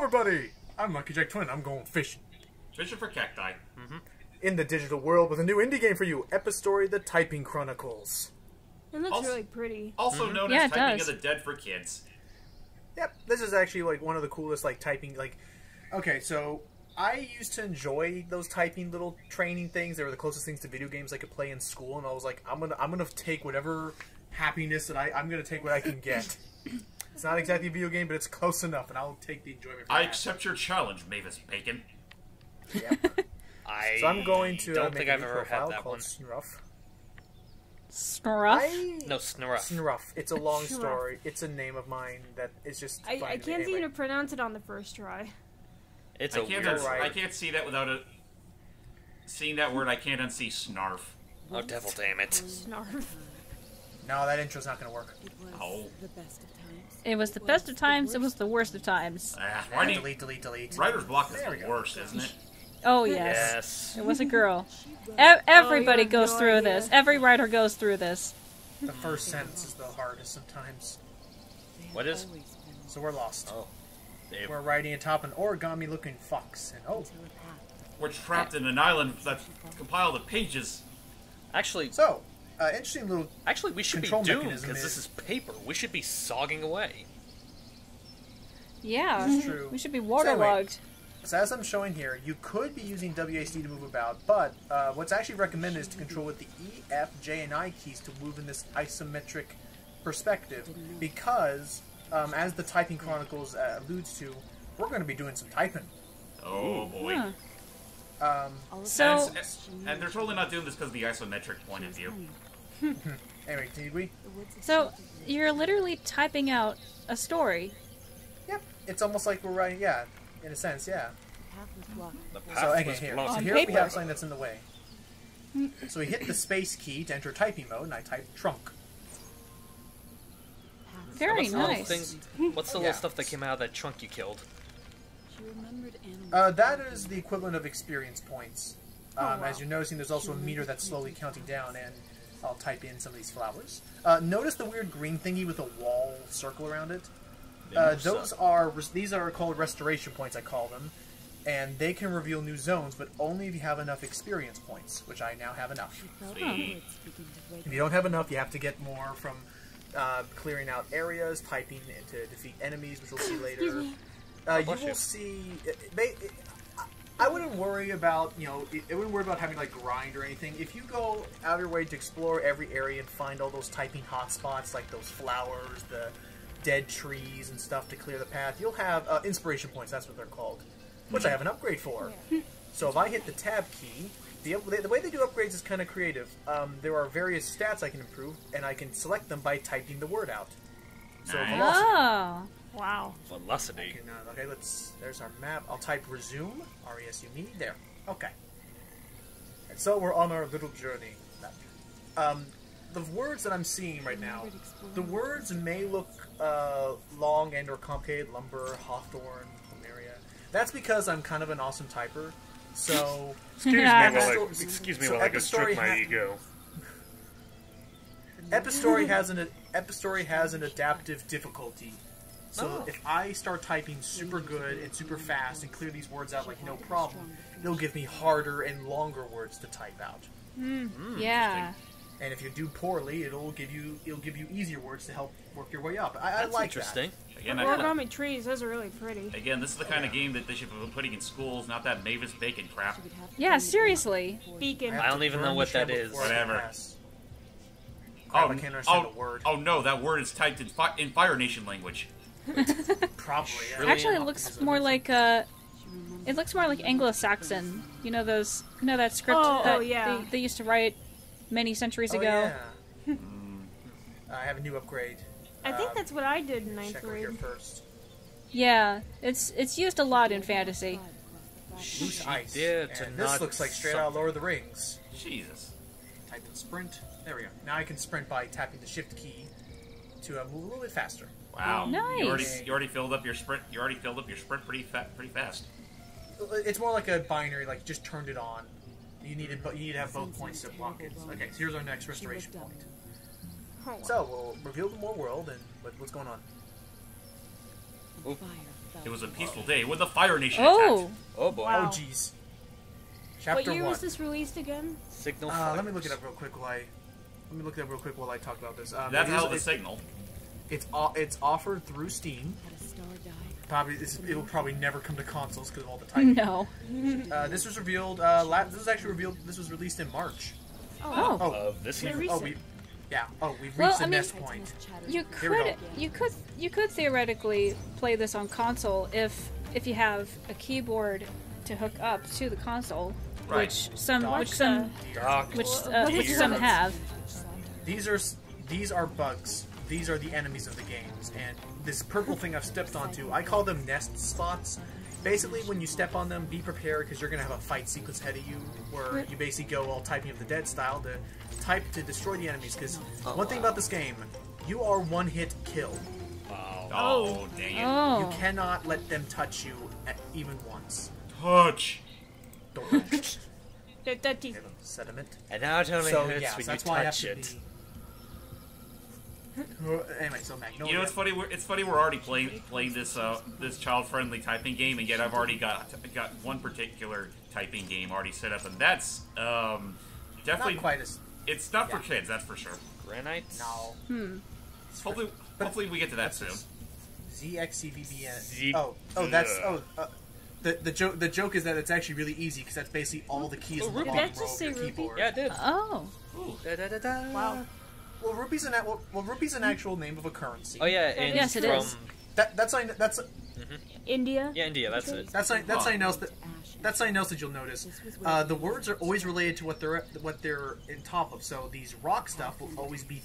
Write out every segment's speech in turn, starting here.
everybody! I'm Monkey Jack Twin. I'm going fishing. Fishing for cacti. In the digital world with a new indie game for you, Epistory, the Typing Chronicles. It looks really pretty. Also known as Typing of the Dead for kids. Yep, this is actually like one of the coolest like typing okay, so I used to enjoy those typing little training things. They were the closest things to video games I could play in school, and I was like, I'm gonna take whatever happiness that I'm gonna take what I can get. It's not exactly a video game, but it's close enough, and I'll take the enjoyment from I that. accept your challenge, Mavis Bacon. Yep. So I'm going to don't make think a I've new ever profile had that called one. Snuff. Snuff? No, Snuff. Snuff. It's a long story. It's a name of mine that is just I can't seem to pronounce it on the first try. It's I can't see that without seeing that word. I can't unsee snarf. Oh, devil damn it. Snarf. No, that intro's not going to work. Oh. It was the best of times, it was the worst of times. Delete. Writer's block is the worst, isn't it? Oh, yes. It was a girl. Everybody goes through this. Every writer goes through this. The first sentence is the hardest sometimes. What is? So we're lost. Oh. We're riding atop an origami-looking fox, and we're trapped in an island that's compiled of pages. Actually, so interesting little. Actually, we should be doomed because this is paper. We should be sogging away. Yeah, that's true. We should be waterlogged. So as I'm showing here, you could be using WASD to move about, but what's actually recommended is to control with the E, F, J, and I keys to move in this isometric perspective, because as the Typing Chronicles alludes to, we're going to be doing some typing. Oh boy. Huh. And they're totally not doing this because of the isometric point of view. Anyway, did we? So you're literally typing out a story. Yep, it's almost like we're writing. Yeah, in a sense, yeah. So again, here we have something that's in the way. So we hit the space key to enter typing mode, and I type trunk. Very nice. What's the little stuff that came out of that trunk you killed? That is the equivalent of experience points. As you're noticing, there's also a meter that's slowly counting down, and I'll type in some of these flowers. Notice the weird green thingy with a wall circle around it? These are called restoration points, I call them, and they can reveal new zones, but only if you have enough experience points, which I now have enough. Sweet. If you don't have enough, you have to get more from clearing out areas, typing to defeat enemies, which we'll see later. You will see. I wouldn't worry about I wouldn't worry about having like grind or anything. If you go out of your way to explore every area and find all those typing hotspots, like those flowers, the dead trees and stuff to clear the path, you'll have inspiration points. That's what they're called, which I have an upgrade for. So if I hit the tab key, the way they do upgrades is kind of creative. There are various stats I can improve, and I can select them by typing the word out. So velocity. Oh, wow. Velocity. Okay, there's our map. I'll type resume, R-E-S-U-M-E, there. Okay. And so we're on our little journey. The words that I'm seeing right now, the words may look long and or complicated, lumber, hawthorn, plumeria. That's because I'm kind of an awesome typer. So excuse me while I go stroke my ego. Epistory has an adaptive difficulty. So if I start typing super good and super fast and clear these words out like no problem, it'll give me harder and longer words to type out. Yeah. And if you do poorly, it'll give you easier words to help work your way up. I like interesting. That. Again, origami trees, those are really pretty. Again, this is the kind of game that they should be putting in schools, not that Mavis Bacon crap. Yeah, seriously. Beacon. I don't even know what that is. Whatever. I can't understand the word. Oh no, that word is typed in Fire Nation language. Probably. Yeah. Actually, it looks more like it looks more like Anglo-Saxon. You know that script that they used to write many centuries ago. Yeah. I have a new upgrade. I think that's what I did in 9th grade. Here first. Yeah, it's used a lot in fantasy. Loose ice. And this looks like straight out of Lord of the Rings. Jesus. Type in sprint. There we go. Now I can sprint by tapping the shift key to move a little bit faster. Wow. Nice. You already filled up your sprint. You already filled up your sprint pretty fast. It's more like a binary. Like just turned it on. You need to have both points to block it. Okay, so here's our next restoration point. So we'll reveal the more world and what's going on. It was a peaceful day when the Fire Nation Oh! attacked. Oh boy. Wow. Oh jeez. Chapter What year 1. was this released again? Signal Let me look it up real quick while I talk about this. That's how the signal. It's offered through Steam. It'll probably never come to consoles because of all the typing. No. This was revealed. This was released in March. Oh. This year. We've reached the nest point. You could theoretically play this on console if you have a keyboard to hook up to the console, Right. which some Here. have. These are bugs. These are the enemies of the games, and this purple thing I've stepped onto, I call them nest spots. Basically, when you step on them, be prepared because you're going to have a fight sequence ahead of you where you basically go all typing of the dead style to type to destroy the enemies. Because one thing about this game, you are one-hit kill. Oh, dang it. Oh. You cannot let them touch you even once. Touch. Don't touch. Dirty. Sediment. And now it only hurts when you that's why I have touch to it. Anyway, so Magnolia. You know, it's funny. We're already playing this this child-friendly typing game, and yet I've already got one particular typing game already set up, and that's definitely Not quite as... It's not for kids, that's for sure. Granite? No. Hopefully we get to that soon. ZXCVBN. The joke is that it's actually really easy because that's basically all the keys in the Did bottom that just row of say your Rupee? keyboard. Yeah, it did. Oh. Wow. Well, Rupee's an actual name of a currency. Oh yeah, and Yes, it is. That's India? Yeah, India, that's it. that's something else that you'll notice. The words are always related to what they're in top of. So these rock stuff will always be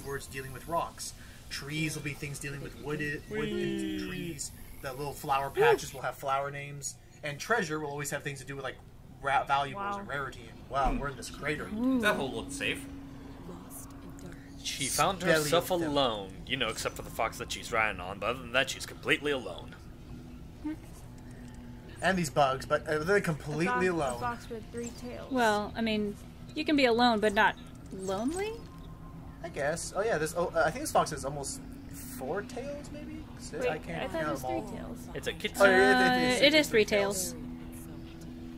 words dealing with rocks. Trees will be things dealing with wood and trees. The little flower patches will have flower names, and treasure will always have things to do with like valuables and rarity. And wow, we're in this crater. That hole looks safe. She found herself alone, except for the fox that she's riding on, but other than that, she's completely alone. And these bugs, but they're completely alone. A fox with 3 tails. Well, I mean, you can be alone, but not lonely? I guess. Oh yeah, I think this fox has almost 4 tails, maybe. Wait, I can't I thought it was count 3 them all. tails. It's a kid. It is 3 tails.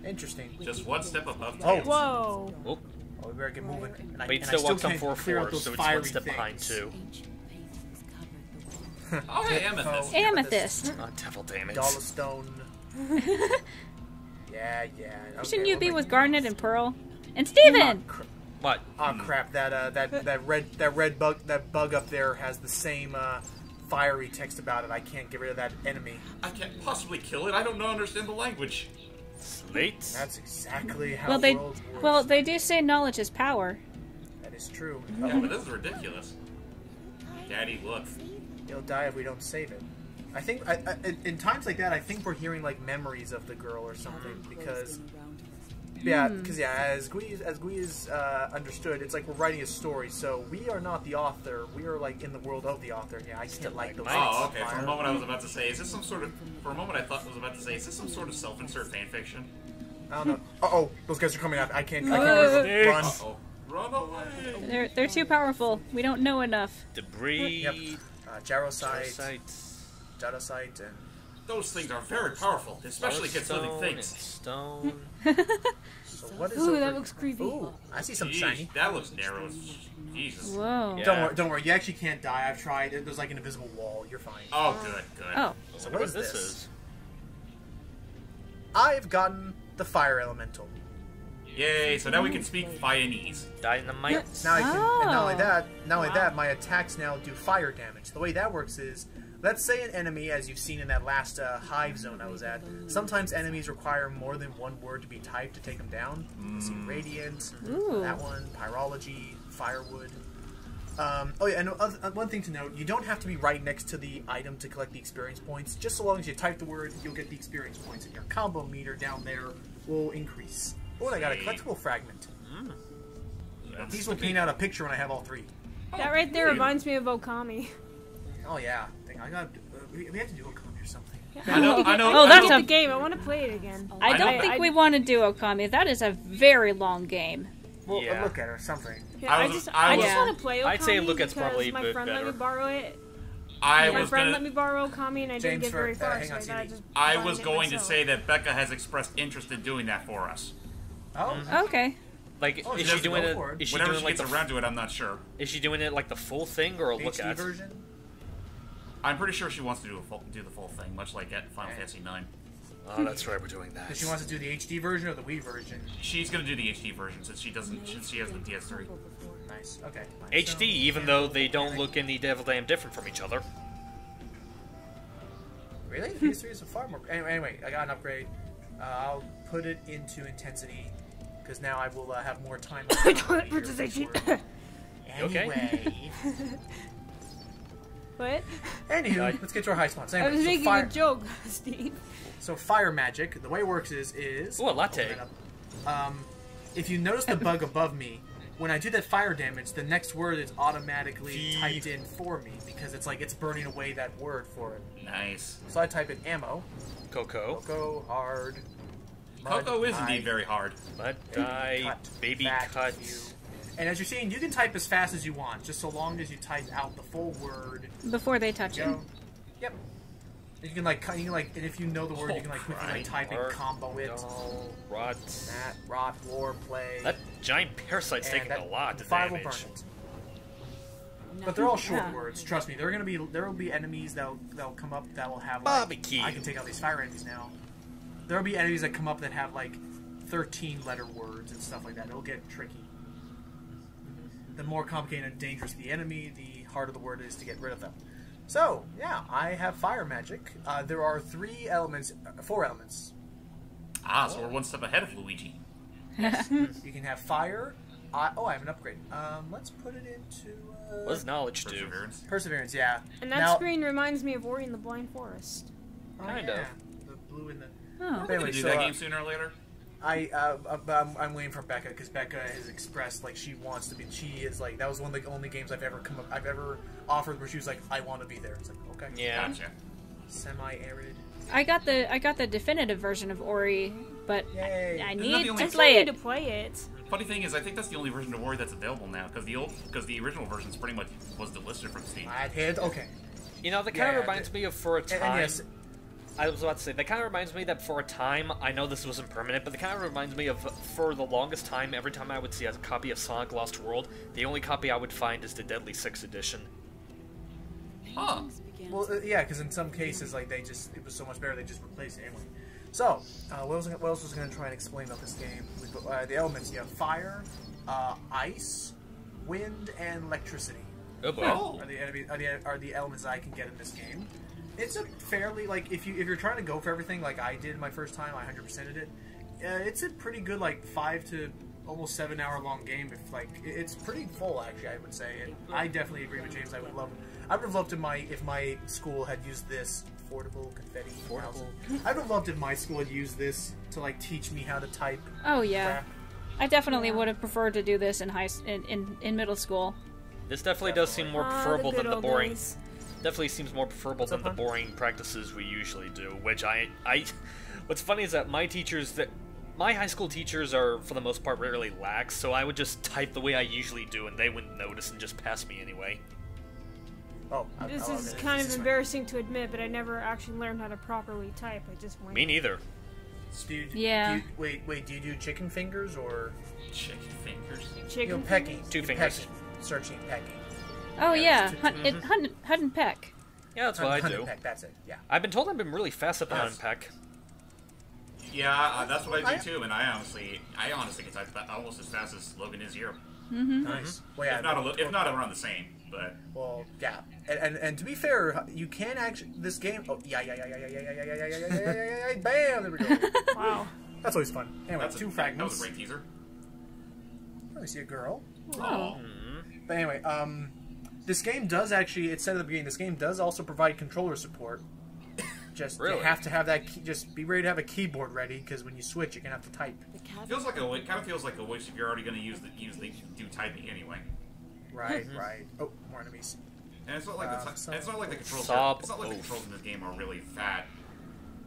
Interesting. Just one step above Oh. tails. Whoa. Oh, Oh, we better get moving. And but he and still walks on can't 4 clear out 4, those so it's fiery one step behind things. 2. Oh, hey, Amethyst. Amethyst. Oh, devil damn it. Dollar stone. Yeah. Okay, Shouldn't you we're be making with Garnet and Pearl? And Steven! What? Oh crap! That red bug up there has the same fiery text about it. I can't get rid of that enemy. I can't possibly kill it. I don't understand the language. Slates? That's exactly how worlds work. Well, they do say knowledge is power. That is true. Yeah, but this is ridiculous. Daddy, look. He'll die if we don't save it. I think in times like that, I think we're hearing like memories of the girl or something because. As Gui is understood, it's like we're writing a story, so we are not the author. We are like in the world of the author. Yeah, I can't like those. Oh, okay. For a moment, I was about to say, is this some sort of? For a moment, I thought I was about to say, is this some sort of self-insert fanfiction? I don't know. Uh-oh, those guys are coming out. I can't run. Uh-oh. Run away! They're too powerful. We don't know enough. Debris. Yep. Jarosite, and Those things are very powerful, especially against living things. Stone. so what is Ooh, over... that looks creepy. Ooh, I see some Jeez, shiny. that looks narrow. Jesus. Whoa. Yeah. Don't worry. You actually can't die. I've tried. There's like an invisible wall. You're fine. Oh, good. Oh. So what what is this? this? I've gotten the fire elemental. Yay! So now we can speak Fianese. Dynamite. Now I can, and not only Wow. that, my attacks now do fire damage. The way that works is, let's say an enemy, as you've seen in that last hive zone I was at, sometimes enemies require more than one word to be typed to take them down. Let's see, radiant, that one, pyrology, firewood. Oh yeah, and one thing to note, you don't have to be right next to the item to collect the experience points. Just so long as you type the word, you'll get the experience points, and your combo meter down there will increase. Oh, and I got a collectible fragment. These will paint out a picture when I have all 3. That right there reminds me of Okami. Oh yeah, I got. We have to do Okami or something. I know. Oh, that's the a... game. I want to play it again. I don't think we want to do Okami. That is a very long game. Well, Yeah. look at it or something. Yeah, I just want to play Okami I'd say look, it's because probably a my bit friend let me better. borrow it. My friend let me borrow Okami, and I didn't get very far, so I was going to say that Becca has expressed interest in doing that for us. Oh, okay. Like, is she doing it? Is she doing like around to it? I'm not sure. Is she doing it like the full thing or a look at? version? I'm pretty sure she wants to do the full thing, much like at Final Fantasy IX. Oh, that's right, we're doing that. Does she wants to do the HD version or the Wii version? She's gonna do the HD version since she doesn't. Since she has the PS3. Nice. Okay. HD, even though they don't look any devil damn different from each other. Really? The PS3 is a far more. Anyway, I got an upgrade. I'll put it into intensity because now I will have more time. Anyway. What? Anywho, let's get to our high spots. Anyway, I was making a joke, Steve. So fire magic, the way it works is ooh, a latte. If you notice the bug above me, when I do that fire damage, the next word is automatically typed in for me because it's like it's burning away that word for it. Nice. So I type in ammo. Cocoa. Cocoa, hard. Cocoa is indeed very hard. Mud dye, baby cut. And as you're seeing, you can type as fast as you want, just so long as you type out the full word before they touch it. Yep. You can like, and if you know the word, you can like quickly type and combo it. Rot. Rot, lore, play. That giant parasite's taking a lot of damage. damage. Will burn it. But they're all short words. Trust me, there will be enemies that'll come up that will have like, barbecue. I can take out these fire enemies now. There will be enemies that come up that have like 13 letter words and stuff like that. It'll get tricky. The more complicated and dangerous the enemy, the harder the word is to get rid of them. So, yeah, I have fire magic. There are 4 elements. So we're one step ahead of Luigi. Yes. You can have fire. I have an upgrade. Let's put it into... what does knowledge do? Perseverance, yeah. And that screen reminds me of Ori in the Blind Forest. Kind of. The blue and the... Oh. Anyway, do that game sooner or later? I'm waiting for Becca because Becca has expressed like she wants to be. She is like that was one of the only games I've ever offered where she was like I want to be there. It's like okay, yeah, gotcha. Semi-arid. I got the definitive version of Ori, but I need to play it. Funny thing is, I think that's the only version of Ori that's available now because the original version's pretty much was delisted from Steam. Okay. You know, that kind of reminds me of for a time. And yes, I was about to say, that kind of reminds me that for a time, I know this wasn't permanent, but that kind of reminds me of, for the longest time, every time I would see a copy of Sonic Lost World, the only copy I would find is the Deadly 6 edition. Huh. Well, yeah, because in some cases, like, it was so much better, they just replaced it anyway. So, what else was I going to try and explain about this game? The elements, you have fire, ice, wind, and electricity. Oh boy. Are the elements that I can get in this game. It's a fairly, like, if you're trying to go for everything like I did my first time, I 100%ed it. It's a pretty good, like, 5 to almost 7 hour long game. It's pretty full, actually, I would say. And I definitely agree with James. I would have loved if my school had used this affordable confetti. I would have loved if my school had used this to like teach me how to type. Oh yeah, crap. I definitely would have preferred to do this in middle school. This definitely does seem more preferable than the boring. Days. Definitely seems more preferable than the boring practices we usually do. Which what's funny is that my high school teachers are for the most part rarely lax, so I would just type the way I usually do, and they wouldn't notice and just pass me anyway. This is kind of embarrassing to admit, but I never actually learned how to properly type. I just went. Me neither. Wait, do you do chicken fingers or chicken fingers? Chicken pecking. Fingers? 2 fingers. Pecking. Searching, pecking. Oh yeah, hunt and peck. Yeah, that's what I do. And peck, that's it. Yeah. I've been told I've been really fast at the hunt and peck. Yeah, that's what I do too, and I honestly can type that almost as fast as Logan is here. Nice. Well, yeah, if not around the same, but well, yeah. And to be fair, you can actually this game. Oh yeah. Bam! There we go. Wow. That's always fun. Anyway, 2 fragments. That was a great teaser. I see a girl. Oh. But anyway, this game does actually. It said at the beginning, this game does also provide controller support. Just you have to have that. Just be ready to have a keyboard ready because when you switch, you're gonna have to type. It kind of feels like a wish if you're already gonna do typing anyway. Right. Oh, more enemies. And it's not like the controls in this game are really that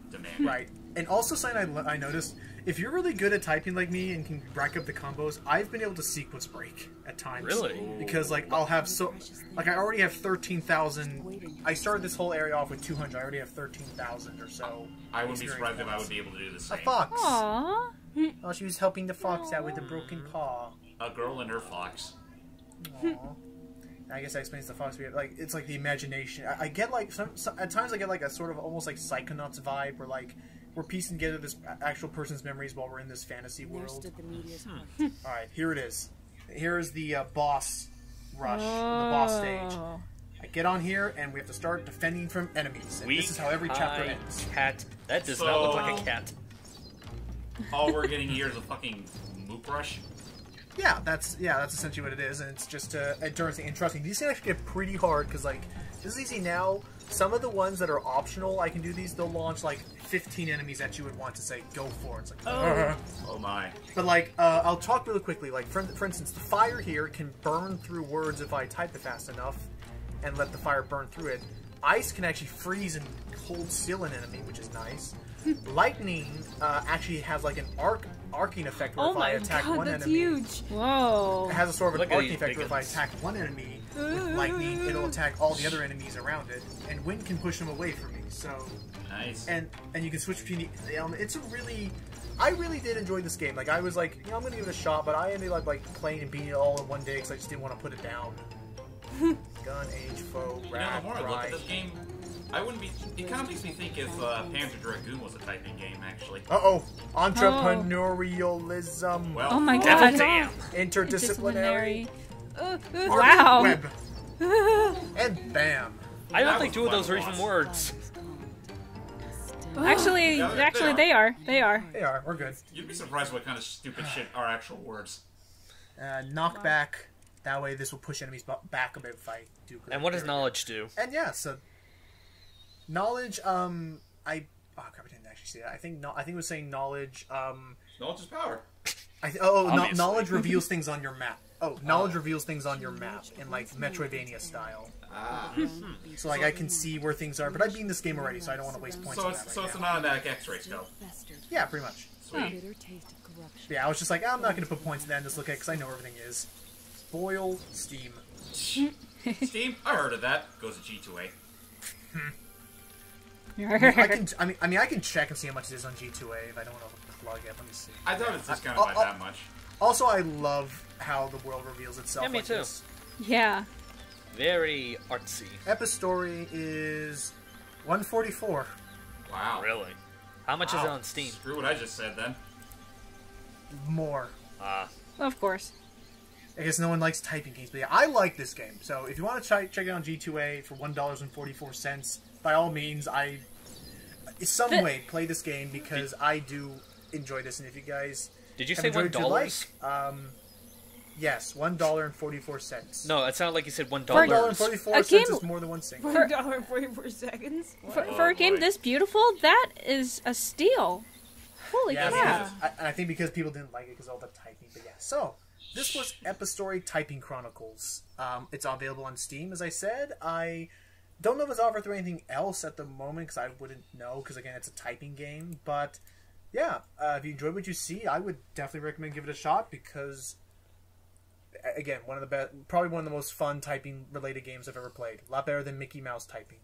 demanding. Right. And also something I noticed if you're really good at typing like me and can rack up the combos, I've been able to sequence break at times. Really? Because like I'll have I already have 13,000. I started this whole area off with 200. I already have 13,000 or so. I wouldn't be surprised if I would be able to do the same. A fox. Aww. Oh, she was helping the fox out with the broken paw. A girl and her fox. Aww. I guess that explains the fox. Like it's like the imagination. I get like at times I get like a sort of almost like Psychonauts vibe, where like we're piecing together this actual person's memories while we're in this fantasy world. All right, here it is. Here is the boss rush, the boss stage. I get on here and we have to start defending from enemies. And this is how every chapter ends. Cat. That does not look like a cat. All we're getting here is a fucking moop rush. Yeah, that's essentially what it is, and it's just endurance and trusting. These can actually get pretty hard because like this is easy now. Some of the ones that are optional, I can do these. They'll launch like 15 enemies at you at once to say go for it. It's like oh my. But like I'll talk really quickly. Like for instance, the fire here can burn through words if I type it fast enough, and let the fire burn through it. Ice can actually freeze and hold still an enemy, which is nice. Lightning actually has like an arcing effect where if I attack one enemy. Huge. Whoa. It has a sort of an arcing effect where if I attack one enemy with lightning, it'll attack all the other enemies around it, and wind can push them away from me. So nice. And you can switch between the elements. It's a really, I really did enjoy this game. Like I was like, I'm gonna give it a shot, but I ended up like playing and beating it all in one day because I just didn't want to put it down. Gun, age, foe, rat, the more I look at this game, I wouldn't be. It kind of makes me think if Panzer Dragoon was a typing game, actually. Entrepreneurialism. Well, Oh my god. Damn. Interdisciplinary. Wow. Web. And bam. I don't think two of those are even words. Actually, they are. They are. We're good. You'd be surprised what kind of stupid shit are actual words. Knockback. That way, this will push enemies back a bit if I do. And what does knowledge do? And yeah, so knowledge. Oh crap! I didn't actually see that. I think it was saying knowledge. Knowledge is power. Knowledge reveals things on your map. Knowledge reveals things on your map in like Metroidvania style. So like I can see where things are, but I've beaten this game already, so I don't want to waste points. So it's an automatic X-ray scope. Yeah, pretty much. Sweet. Yeah, I was just like, I'm not going to put points in that and just look at it because I know everything is. Spoil Steam. Steam? I heard of that. Goes to G2A. I can check and see how much it is on G2A if I don't want to plug it. Let me see. I thought it's discounted by that much. Also, I love how the world reveals itself. Yeah, me too. This. Yeah. Very artsy. Epistory is $144. Wow. Really? How much is it on Steam? Screw what I just said then. More. Of course. I guess no one likes typing games, but yeah, I like this game. So if you want to check it on G2A for $1.44, by all means, some way play this game because I do enjoy this. And if you guys did you say $1? Yes, $1.44. No, it sounded like you said $1. $1.44 is more than one single. $1.44. For a game this beautiful, that is a steal. Holy crap! I think because people didn't like it because of all the typing. But yeah, so. This was Epistory Typing Chronicles. It's available on Steam, as I said. I don't know if it's offered through anything else at the moment, because I wouldn't know, because again, it's a typing game. But, yeah, if you enjoyed what you see, I would definitely recommend give it a shot, because, again, one of the best, probably one of the most fun typing-related games I've ever played. A lot better than Mickey Mouse typing.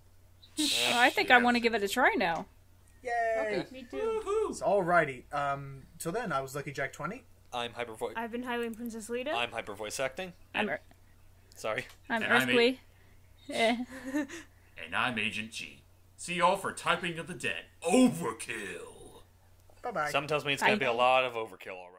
I think I want to give it a try now. Yay! Okay, me too. So, alrighty. Till then, I was Lucky Jack 20. I'm Hyper Voice. I've been Highway Princess Lita. I'm Hyper Voice Acting. Sorry. I'm Earthquake. And I'm Agent G. See y'all for Typing of the Dead. Overkill! Bye-bye. Something tells me it's going to be a lot of overkill, alright.